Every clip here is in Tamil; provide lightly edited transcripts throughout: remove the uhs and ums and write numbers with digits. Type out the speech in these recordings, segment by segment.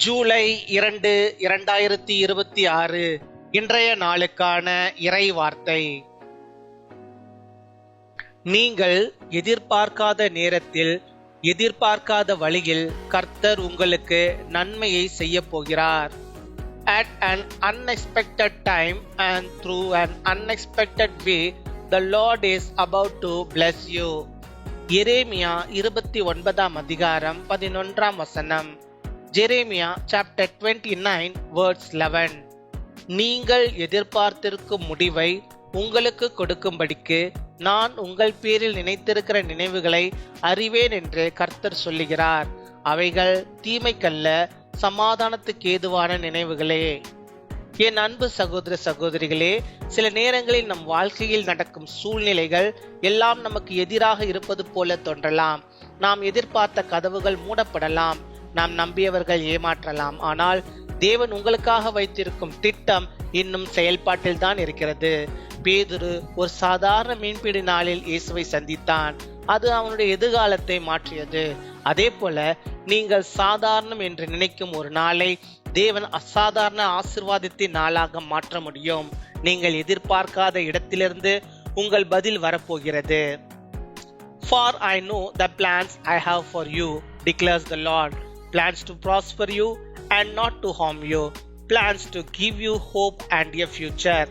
ஜூலை 2, 2026 இன்றைய நாளுக்கான இறை வார்த்தை. நீங்கள் எதிர்பார்க்காத நேரத்தில் எதிர்பார்க்காத வழியில் கர்த்தர் உங்களுக்கு நன்மையை செய்ய போகிறார். At an unexpected time and through an unexpected way, the Lord is about to bless you. எரேமியா 29 அதிகாரம் 11 ஜெரேமியா chapter 29 verse 11. நீங்கள் எதிர்பார்த்திருக்கும் முடிவை உங்களுக்கு கொடுக்கும்படிக்கு நான் உங்கள் பேரில் நினைத்திருக்கிற நினைவுகளை அறிவேன் என்று கர்த்தர் சொல்லுகிறார். அவைகள் தீமைக்கல்ல, சமாதானத்துக்கு ஏதுவான நினைவுகளே. என் அன்பு சகோதர சகோதரிகளே, சில நேரங்களில் நம் வாழ்க்கையில் நடக்கும் சூழ்நிலைகள் எல்லாம் நமக்கு எதிராக இருப்பது போல தோன்றலாம். நாம் எதிர்பார்த்த கதவுகள் மூடப்படலாம், நாம் நம்பியவர்கள் ஏமாற்றலாம். ஆனால் தேவன் உங்களுக்காக வைத்திருக்கும் திட்டம் இன்னும் செயல்பாட்டில் தான் இருக்கிறது. பேதுரு ஒரு சாதாரண மீன்பிடி நாளில் இயேசுவை சந்தித்தான். அது அவனுடைய எதிர்காலத்தை மாற்றியது. அதே போல நீங்கள் சாதாரணம் என்று நினைக்கும் ஒரு நாளை தேவன் அசாதாரண ஆசீர்வாதத்தின் நாளாக மாற்ற முடியும். நீங்கள் எதிர்பார்க்காத இடத்திலிருந்து உங்கள் பதில் வரப்போகிறது. For I know the plans I have for you, declares the Lord, plans to prosper you and not to harm you, plans to give you hope and a future.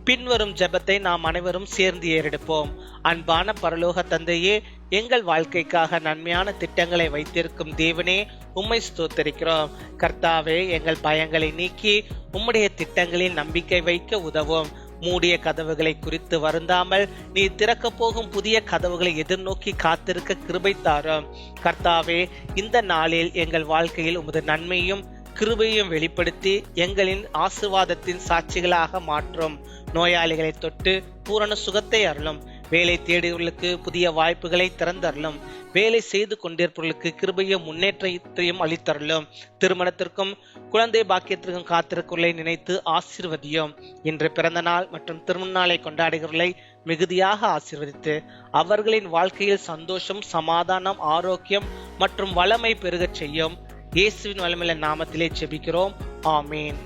பின்வரும் ஜெபத்தை நாம் அனைவரும் சேர்ந்து ஏறெடுப்போம். அன்பான பரலோக தந்தையே, எங்கள் வாழ்க்கைக்காக நன்மையான திட்டங்களை வைத்திருக்கும் தேவனே, உம்மை ஸ்தோத்தரிக்கிறோம். கர்த்தாவே, எங்கள் பயங்களை நீக்கி உம்முடைய திட்டங்களில் நம்பிக்கை வைக்க உதவும். மூடிய கதவுகளை குறித்து வருந்தாமல் நீ திறக்க போகும் புதிய கதவுகளை எதிர்நோக்கி காத்திருக்க கிருபை தாரும். கர்த்தாவே, இந்த நாளில் எங்கள் வாழ்க்கையில் உமது நன்மையும் கிருபையும் வெளிப்படுத்தி எங்களின் ஆசீர்வாதத்தின் சாட்சிகளாக மாற்றும். நோயாளிகளை தொட்டு பூரண சுகத்தை அருளும். வேலை தேடியவர்களுக்கு புதிய வாய்ப்புகளை திறந்தருளும். வேலை செய்து கொண்டிருப்பவர்களுக்கு கிருபையும் முன்னேற்றத்தையும் அளித்தருளும். திருமணத்திற்கும் குழந்தை பாக்கியத்திற்கும் காத்திருக்கிறவர்களை நினைத்து ஆசீர்வதியும். இன்று பிறந்த நாள் மற்றும் திருமண நாளை கொண்டாடுகிறவர்களை மிகுதியாக ஆசீர்வதித்து அவர்களின் வாழ்க்கையில் சந்தோஷம், சமாதானம், ஆரோக்கியம் மற்றும் வளமை பெருகச் செய்யும். இயேசுவின் வல்லமையுள்ள நாமத்திலே ஜெபிக்கிறோம். ஆமீன்.